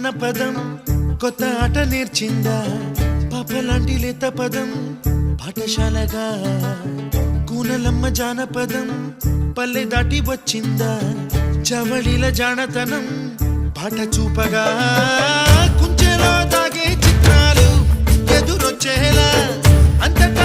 అన్న పదం కొత్త ఆట నేర్చిందా పాపలాంటి లేత పదం పాఠశాలగా కూనలమ్మ జానపదం పల్లె దాటి వచ్చిందా చవళిల జానతనం పాట చూపగా కుంచెలో దాగే చిత్రాలు ఎదురొచ్చేలా అంతటా